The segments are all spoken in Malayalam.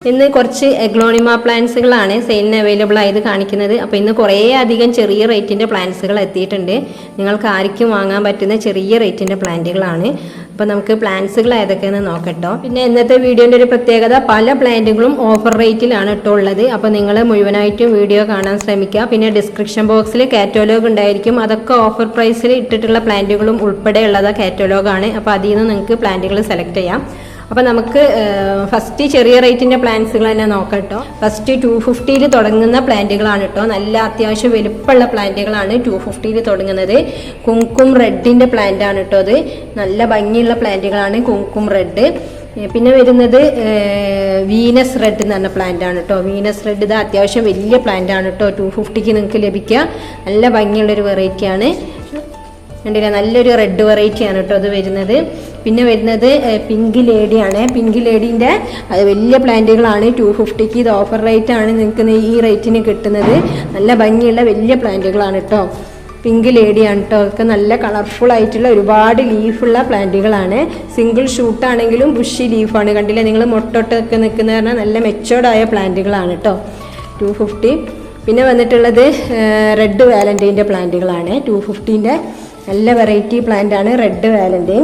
ഇന്ന് കുറച്ച് എഗ്ലോണിമ പ്ലാന്റ്സുകളാണ് സെയിലിന് അവൈലബിൾ ആയത് കാണിക്കുന്നത്. അപ്പോൾ ഇന്ന് കുറേ അധികം ചെറിയ റേറ്റിൻ്റെ പ്ലാന്റ്സുകൾ എത്തിയിട്ടുണ്ട്. നിങ്ങൾക്ക് ആർക്കും വാങ്ങാൻ പറ്റുന്ന ചെറിയ റേറ്റിൻ്റെ പ്ലാന്റുകളാണ്. അപ്പോൾ നമുക്ക് പ്ലാന്റ്സുകൾ ഏതൊക്കെയെന്ന് നോക്കട്ടോ. പിന്നെ ഇന്നത്തെ വീഡിയോൻ്റെ ഒരു പ്രത്യേകത, പല പ്ലാന്റുകളും ഓഫർ റേറ്റിലാണ് ഇട്ടോ ഉള്ളത്. അപ്പോൾ നിങ്ങൾ മുഴുവനായിട്ടും വീഡിയോ കാണാൻ ശ്രമിക്കുക. പിന്നെ ഡിസ്ക്രിപ്ഷൻ ബോക്സിൽ കാറ്റലോഗ് ഉണ്ടായിരിക്കും. അതൊക്കെ ഓഫർ പ്രൈസിൽ ഇട്ടിട്ടുള്ള പ്ലാന്റുകളും ഉൾപ്പെടെയുള്ളത് കാറ്റലോഗാണ്. അപ്പോൾ അതിൽ നിന്ന് നിങ്ങൾക്ക് പ്ലാന്റുകൾ സെലക്ട് ചെയ്യാം. അപ്പോൾ നമുക്ക് ഫസ്റ്റ് ചെറിയ റേറ്റിൻ്റെ പ്ലാന്റ്സുകൾ തന്നെ നോക്കാം. ഫസ്റ്റ് 250 തുടങ്ങുന്ന പ്ലാന്റുകളാണ് കേട്ടോ. നല്ല അത്യാവശ്യം വലുപ്പമുള്ള പ്ലാന്റുകളാണ് 250 തുടങ്ങുന്നത്. കുങ്കും റെഡിൻ്റെ പ്ലാന്റ് ആണ് കേട്ടോ. അത് നല്ല ഭംഗിയുള്ള പ്ലാന്റുകളാണ് കുങ്കും റെഡ്. പിന്നെ വരുന്നത് വീനസ് റെഡ് എന്ന് പറഞ്ഞ പ്ലാന്റ് ആണ് കേട്ടോ. വീനസ് റെഡ് ഇത് അത്യാവശ്യം വലിയ പ്ലാന്റ് ആണ് കേട്ടോ. 250 നിങ്ങൾക്ക് ലഭിക്കുക. നല്ല ഭംഗിയുള്ളൊരു വെറൈറ്റിയാണ്. കണ്ടില്ല, നല്ലൊരു റെഡ് വെറൈറ്റി ആണ് കേട്ടോ അത് വരുന്നത്. പിന്നെ വരുന്നത് പിങ്ക് ലേഡിയാണ്. പിങ്ക് ലേഡീൻ്റെ അത് വലിയ പ്ലാന്റുകളാണ് 250. ഇത് ഓഫർ റേറ്റ് ആണ് നിങ്ങൾക്ക് ഈ റേറ്റിന് കിട്ടുന്നത്. നല്ല ഭംഗിയുള്ള വലിയ പ്ലാന്റുകളാണ് കേട്ടോ. പിങ്ക് ലേഡിയാണ് കേട്ടോ. ഒക്കെ നല്ല കളർഫുൾ ആയിട്ടുള്ള ഒരുപാട് ലീഫുള്ള പ്ലാന്റുകളാണ്. Single ഷൂട്ടാണെങ്കിലും bushy ലീഫാണ്. കണ്ടില്ല നിങ്ങൾ, മൊട്ടൊട്ടൊക്കെ നിൽക്കുന്ന പറഞ്ഞാൽ നല്ല മെച്ചോർഡായ പ്ലാന്റുകളാണ് കേട്ടോ 250. പിന്നെ വന്നിട്ടുള്ളത് റെഡ് വാലന്റൈൻ്റെ പ്ലാന്റുകളാണ് 250ൻ്റെ. നല്ല വെറൈറ്റി പ്ലാന്റ് ആണ് റെഡ് വാലന്റൈൻ.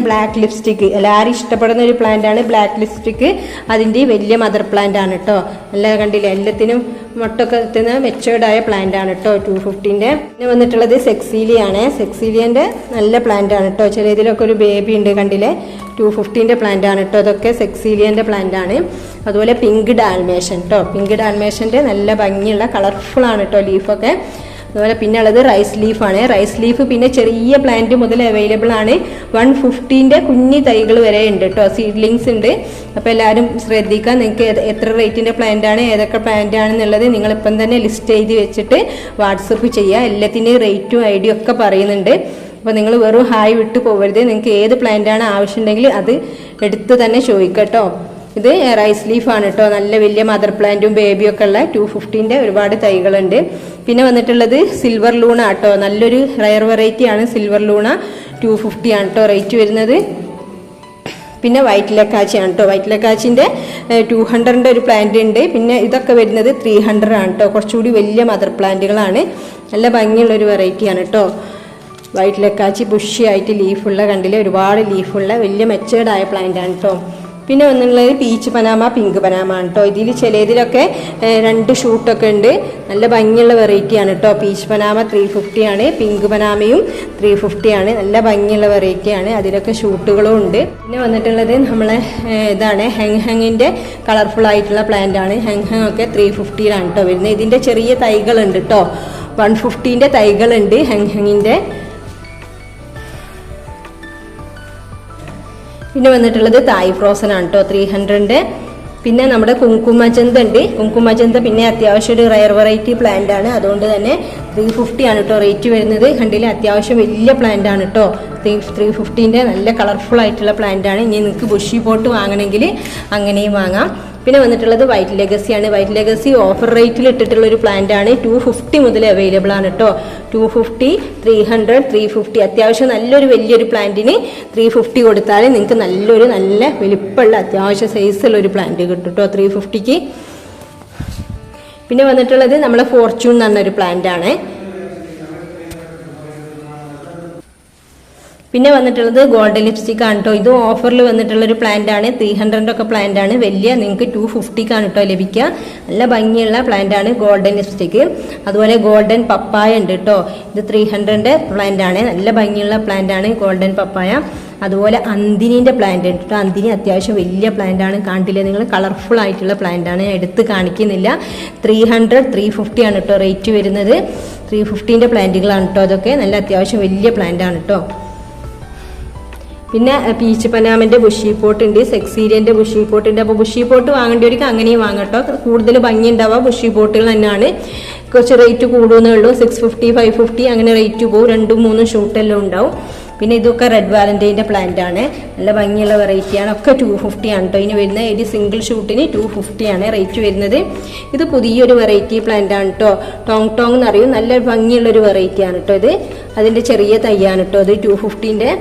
ബ്ലാക്ക് ലിപ്സ്റ്റിക്ക് എല്ലാവരും ഇഷ്ടപ്പെടുന്ന ഒരു പ്ലാന്റ് ആണ് ബ്ലാക്ക് ലിപ്സ്റ്റിക്ക്. അതിൻ്റെ വലിയ മദർ പ്ലാന്റ് ആണ് കേട്ടോ. നല്ല കണ്ടില്ല, എല്ലാത്തിനും മൊട്ടൊക്കെ എത്തുന്ന മെച്ചേർഡായ പ്ലാന്റ് ആണ് കേട്ടോ 250ൻ്റെ. പിന്നെ വന്നിട്ടുള്ളത് സെക്സീലിയാണ്. സെക്സീലിയൻ്റെ നല്ല പ്ലാന്റ് ആണ് കേട്ടോ. ചില ഇതിലൊക്കെ ഒരു ബേബി ഉണ്ട് കണ്ടില്ലേ. 250ൻ്റെ പ്ലാന്റ് ആണ് കേട്ടോ. അതൊക്കെ സെക്സീലിയൻ്റെ പ്ലാന്റ് ആണ്. അതുപോലെ പിങ്ക് ഡാൽമേഷൻ കേട്ടോ. പിങ്ക് ഡാൽമേഷൻ്റെ നല്ല ഭംഗിയുള്ള കളർഫുൾ ആണ് കേട്ടോ ലീഫൊക്കെ. അതുപോലെ പിന്നെ ഉള്ളത് റൈസ് ലീഫാണ്. റൈസ് ലീഫ് പിന്നെ ചെറിയ പ്ലാന്റ് മുതൽ അവൈലബിൾ ആണ്. 150ൻ്റെ കുഞ്ഞി തൈകൾ വരെ ഉണ്ട് കേട്ടോ. സീഡ്ലിങ്സ് ഉണ്ട്. അപ്പോൾ എല്ലാവരും ശ്രദ്ധിക്കുക. നിങ്ങൾക്ക് എത്ര റേറ്റിൻ്റെ പ്ലാന്റ് ആണ്, ഏതൊക്കെ പ്ലാന്റ് ആണെന്നുള്ളത് നിങ്ങളിപ്പം തന്നെ ലിസ്റ്റ് ചെയ്ത് വെച്ചിട്ട് വാട്സപ്പ് ചെയ്യുക. എല്ലാത്തിൻ്റെയും റേറ്റും ഐഡിയും ഒക്കെ പറയുന്നുണ്ട്. അപ്പോൾ നിങ്ങൾ വെറും ഹായ് വിട്ട് പോകരുത്. നിങ്ങൾക്ക് ഏത് പ്ലാന്റ് ആണ് ആവശ്യമുണ്ടെങ്കിൽ അത് എടുത്ത് തന്നെ ചോദിക്കട്ടോ. ഇത് റൈസ് ലീഫാണ് കേട്ടോ. നല്ല വലിയ മദർ പ്ലാന്റും ബേബിയും ഒക്കെ ഉള്ള 250ൻ്റെ ഒരുപാട് തൈകളുണ്ട്. പിന്നെ വന്നിട്ടുള്ളത് സിൽവർ ലൂണ കേട്ടോ. നല്ലൊരു റയർ വെറൈറ്റി ആണ് സിൽവർ ലൂണ. 250 ആണ് കേട്ടോ റേറ്റ് വരുന്നത്. പിന്നെ വൈറ്റ് ലക്കാച്ചിയാണ് കേട്ടോ. വൈറ്റ് ലക്കാച്ചിൻ്റെ 200ൻ്റെ ഒരു പ്ലാന്റ് ഉണ്ട്. പിന്നെ ഇതൊക്കെ വരുന്നത് 300 ആണ് കേട്ടോ. കുറച്ചുകൂടി വലിയ മദർ പ്ലാന്റുകളാണ്. നല്ല ഭംഗിയുള്ളൊരു വെറൈറ്റിയാണ് കേട്ടോ വൈറ്റ് ലക്കാച്ചി. ബുഷിയായിട്ട് ലീഫുള്ള കണ്ടില്ലേ, ഒരുപാട് ലീഫുള്ള വലിയ മെച്ചേർഡായ പ്ലാന്റ് ആണ് കേട്ടോ. പിന്നെ വന്നിട്ടുള്ളത് പീച്ച് പനാമ, പിങ്ക് പനാമ ആണ് കേട്ടോ. ഇതിൽ ചിലതിലൊക്കെ 2 ഷൂട്ടൊക്കെ ഉണ്ട്. നല്ല ഭംഗിയുള്ള വെറൈറ്റിയാണ് കേട്ടോ. പീച്ച് പനാമ 350 ആണ്. പിങ്ക് പനാമയും 350 ആണ്. നല്ല ഭംഗിയുള്ള വെറൈറ്റിയാണ്. അതിലൊക്കെ ഷൂട്ടുകളും ഉണ്ട്. പിന്നെ വന്നിട്ടുള്ളത് നമ്മളെ ഇതാണ് ഹെങ്ഹങ്ങിൻ്റെ കളർഫുൾ ആയിട്ടുള്ള പ്ലാന്റ് ആണ്. ഹെങ്ഹങ് ഒക്കെ 350ലാണ് കേട്ടോ വരുന്നത്. ഇതിൻ്റെ ചെറിയ തൈകളുണ്ട് കേട്ടോ. 150ൻ്റെ തൈകളുണ്ട് ഹെങ്ഹങ്ങിൻ്റെ. പിന്നെ വന്നിട്ടുള്ളത് തായ് ഫ്രോസൺ ആണ് കേട്ടോ 300ൻ്റെ. പിന്നെ നമ്മുടെ കുങ്കുമചന്ത ഉണ്ട്. കുങ്കുമചന്ത പിന്നെ അത്യാവശ്യം ഒരു റയർ വെറൈറ്റി പ്ലാന്റ് ആണ്. അതുകൊണ്ട് തന്നെ 350 ആണ് കേട്ടോ റേറ്റ് വരുന്നത്. കണ്ടില്ലേ, അത്യാവശ്യം വലിയ പ്ലാന്റ് ആണ് കേട്ടോ 350ൻ്റെ. നല്ല കളർഫുൾ ആയിട്ടുള്ള പ്ലാന്റ് ആണ്. ഇനി നിങ്ങൾക്ക് ബുഷി പോട്ട് വാങ്ങണമെങ്കിൽ അങ്ങനെയും വാങ്ങാം. പിന്നെ വന്നിട്ടുള്ളത് വൈറ്റ് ലെഗസിയാണ്. വൈറ്റ് ലെഗസി ഓഫർ റേറ്റിൽ ഇട്ടിട്ടുള്ള ഒരു പ്ലാന്റ് ആണ്. 250 മുതൽ അവൈലബിൾ ആണ് കേട്ടോ. 250, 300, 350. അത്യാവശ്യം നല്ലൊരു വലിയൊരു പ്ലാന്റിന് 350 കൊടുത്താൽ നിങ്ങൾക്ക് നല്ല വലിപ്പമുള്ള അത്യാവശ്യം സൈസുള്ള ഒരു പ്ലാന്റ് കിട്ടും കേട്ടോ 350ക്ക്. പിന്നെ വന്നിട്ടുള്ളത് നമ്മളെ ഫോർച്യൂൺ എന്ന് പറഞ്ഞൊരു പ്ലാന്റ് ആണ്. പിന്നെ വന്നിട്ടുള്ളത് ഗോൾഡൻ ലിപ്സ്റ്റിക് ആണ് കേട്ടോ. ഇത് ഓഫറിൽ വന്നിട്ടുള്ളൊരു പ്ലാന്റ് ആണ്. 300ൻ്റെ ഒക്കെ പ്ലാന്റ് ആണ്. വലിയ നിങ്ങൾക്ക് 250ക്കാണ് കേട്ടോ ലഭിക്കുക. നല്ല ഭംഗിയുള്ള പ്ലാന്റ് ആണ് ഗോൾഡൻ ലിപ്സ്റ്റിക്. അതുപോലെ ഗോൾഡൻ പപ്പായ ഉണ്ട് കേട്ടോ. ഇത് 300ൻ്റെ പ്ലാന്റ് ആണ്. നല്ല ഭംഗിയുള്ള പ്ലാന്റ് ആണ് ഗോൾഡൻ പപ്പായ. അതുപോലെ അന്തിനിൻ്റെ പ്ലാന്റ് ഉണ്ട് കേട്ടോ. അന്തിനി അത്യാവശ്യം വലിയ പ്ലാന്റ് ആണ്. കാണില്ല നിങ്ങൾ, കളർഫുൾ ആയിട്ടുള്ള പ്ലാന്റ് ആണ്. ഞാൻ എടുത്ത് കാണിക്കുന്നില്ല. 300, 350 ആണ് കേട്ടോ റേറ്റ് വരുന്നത്. 350ൻ്റെ പ്ലാന്റുകളാണ് കേട്ടോ അതൊക്കെ. നല്ല അത്യാവശ്യം വലിയ പ്ലാന്റ് ആണ് കേട്ടോ. പിന്നെ പീച്ച് പനാമിൻ്റെ ബുഷി പോട്ട് ഉണ്ട്. സെക്സീരിയൻ്റെ ബുഷി പോട്ട് ഉണ്ട്. അപ്പോൾ ബുഷി പോട്ട് വാങ്ങേണ്ടവർക്ക് അങ്ങനെയും വാങ്ങട്ടോ. കൂടുതൽ ഭംഗി ഉണ്ടാവുക ബുഷി പോട്ടുകൾ തന്നെയാണ്. കുറച്ച് റേറ്റ് കൂടുന്നേ ഉള്ളൂ. 650, 550 അങ്ങനെ റേറ്റ് പോകും. 2-3 ഷൂട്ടെല്ലാം ഉണ്ടാവും. പിന്നെ ഇതൊക്കെ റെഡ് വാലന്റൈൻ്റെ പ്ലാന്റ് ആണ്. നല്ല ഭംഗിയുള്ള വെറൈറ്റിയാണ്. ഒക്കെ 250 ആണ് കേട്ടോ ഇതിന് വരുന്നത്. ഒരു സിംഗിൾ ഷൂട്ടിന് 250 ആണ് റേറ്റ് വരുന്നത്. ഇത് പുതിയൊരു വെറൈറ്റി പ്ലാന്റ് ആണ് കേട്ടോ. ടോങ് ടോങ് എന്നറിയും. നല്ല ഭംഗിയുള്ളൊരു വെറൈറ്റിയാണ് കേട്ടോ ഇത്. അതിൻ്റെ ചെറിയ തൈയാണ് കേട്ടോ ഇത് 250ൻ്റെ.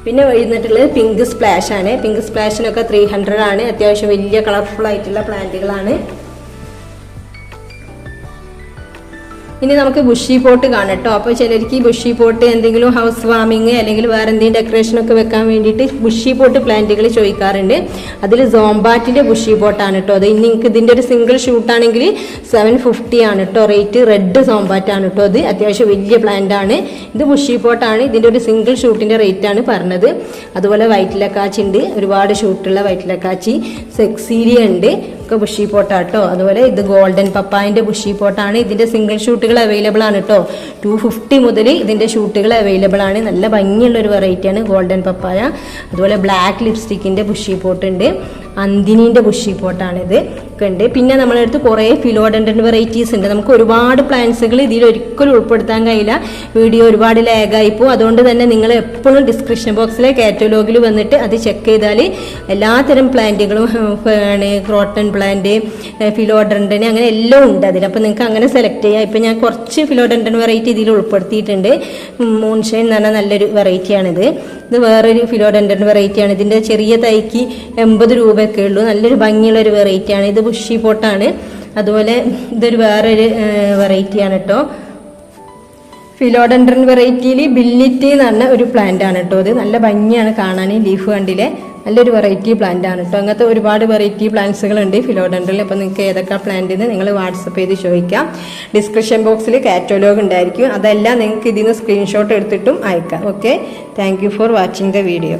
പിന്നെ വരുന്നിട്ടുള്ളത് പിങ്ക് സ്പ്ലാഷ് ആണ്. പിങ്ക് സ്പ്ലാഷിനൊക്കെ 300 ആണ്. അത്യാവശ്യം വലിയ കളർഫുൾ ആയിട്ടുള്ള പ്ലാന്റുകളാണ്. ഇനി നമുക്ക് ബുഷി പോട്ട് കാണാം കേട്ടോ. അപ്പോൾ ചിലർക്ക് ഈ ബുഷി പോട്ട് എന്തെങ്കിലും ഹൗസ് വാമിങ് അല്ലെങ്കിൽ വേറെ എന്തെങ്കിലും ഡെക്കറേഷനൊക്കെ വെക്കാൻ വേണ്ടിയിട്ട് ബുഷി പോട്ട് പ്ലാന്റുകൾ ചോദിക്കാറുണ്ട്. അതിൽ സോംബാറ്റിൻ്റെ ബുഷി പോട്ടാണ് കേട്ടോ. അത് നിങ്ങൾക്ക് ഇതിൻ്റെ ഒരു സിംഗിൾ ഷൂട്ടാണെങ്കിൽ 750 ആണ് കേട്ടോ റേറ്റ്. റെഡ് സോംബാറ്റാണ് കേട്ടോ. അത് അത്യാവശ്യം വലിയ പ്ലാന്റ് ആണ്. ഇത് ബുഷി പോട്ടാണ്. ഇതിൻ്റെ ഒരു സിംഗിൾ ഷൂട്ടിൻ്റെ റേറ്റ് ആണ് പറഞ്ഞത്. അതുപോലെ വൈറ്റ് ലക്കാച്ചി ഉണ്ട്, ഒരുപാട് ഷൂട്ടുള്ള വൈറ്റ് ലക്കാച്ചി. സെക്സീലിയ ഉണ്ട്, ഒക്കെ ബുഷി പോട്ടാട്ടോ. അതുപോലെ ഇത് ഗോൾഡൻ പപ്പായൻ്റെ ബുഷി പോട്ടാണ്. ഇതിൻ്റെ സിംഗിൾ ഷൂട്ടുകൾ അവൈലബിൾ ആണ് കേട്ടോ. 250 മുതൽ ഇതിൻ്റെ ഷൂട്ടുകൾ അവൈലബിൾ ആണ്. നല്ല ഭംഗിയുള്ള ഒരു വെറൈറ്റിയാണ് ഗോൾഡൻ പപ്പായ. അതുപോലെ ബ്ലാക്ക് ലിപ്സ്റ്റിക്കിൻ്റെ ബുഷി പോട്ട് ഉണ്ട്. അന്തിനീൻ്റെ ബുഷി പോട്ടാണിത് ഒക്കെ ഉണ്ട്. പിന്നെ നമ്മുടെ അടുത്ത് കുറേ ഫിലോഡൻഡൻ വെറൈറ്റീസ് ഉണ്ട്. നമുക്ക് ഒരുപാട് പ്ലാന്റ്സുകൾ ഇതിൽ ഒരിക്കലും ഉൾപ്പെടുത്താൻ കഴിയില്ല, വീഡിയോ ഒരുപാട് ലാഗായിപ്പോൾ. അതുകൊണ്ട് തന്നെ നിങ്ങൾ എപ്പോഴും ഡിസ്ക്രിപ്ഷൻ ബോക്സിലെ കാറ്റലോഗിൽ വന്നിട്ട് അത് ചെക്ക് ചെയ്താൽ എല്ലാത്തരം പ്ലാന്റുകളും ക്രോട്ടൺ പ്ലാന്റ്, ഫിലോഡൻഡൻ അങ്ങനെ എല്ലാം ഉണ്ട് അതിൽ. അപ്പോൾ നിങ്ങൾക്ക് അങ്ങനെ സെലക്ട് ചെയ്യാം. ഇപ്പം ഞാൻ കുറച്ച് ഫിലോഡൻഡൻ വെറൈറ്റി ഇതിൽ ഉൾപ്പെടുത്തിയിട്ടുണ്ട്. മൂൺഷൈൻ എന്ന് പറഞ്ഞാൽ നല്ലൊരു വെറൈറ്റിയാണിത്. ഇത് വേറൊരു ഫിലോഡൻഡൻ വെറൈറ്റിയാണ്. ഇതിൻ്റെ ചെറിയ തൈക്ക് 80 രൂപയൊക്കെ ഉള്ളൂ. നല്ലൊരു ഭംഗിയുള്ളൊരു വെറൈറ്റിയാണ്. ഇത് ബുഷി പോട്ടാണ്. അതുപോലെ ഇതൊരു വേറൊരു വെറൈറ്റിയാണ് കേട്ടോ. ഫിലോഡൻഡ്രൻ വെറൈറ്റിയിൽ ബില്ലിറ്റി എന്ന് പറഞ്ഞ ഒരു പ്ലാന്റ് ആണ് കേട്ടോ. ഇത് നല്ല ഭംഗിയാണ് കാണാൻ. ലീഫ് കണ്ടിലെ നല്ലൊരു വെറൈറ്റി പ്ലാന്റ് ആണ് കേട്ടോ. അങ്ങനത്തെ ഒരുപാട് വെറൈറ്റി പ്ലാന്റ്സുകളുണ്ട് ഫിലോഡൻഡ്രൽ. അപ്പോൾ നിങ്ങൾക്ക് ഏതൊക്കെ പ്ലാന്റ് എന്ന് നിങ്ങൾ വാട്സപ്പ് ചെയ്ത് ചോദിക്കാം. ഡിസ്ക്രിപ്ഷൻ ബോക്സിൽ കാറ്റലോഗ് ഉണ്ടായിരിക്കും. അതെല്ലാം നിങ്ങൾക്ക് ഇതിൽ നിന്ന് സ്ക്രീൻഷോട്ട് എടുത്തിട്ടും അയക്കാം. Okay, thank you for watching the video.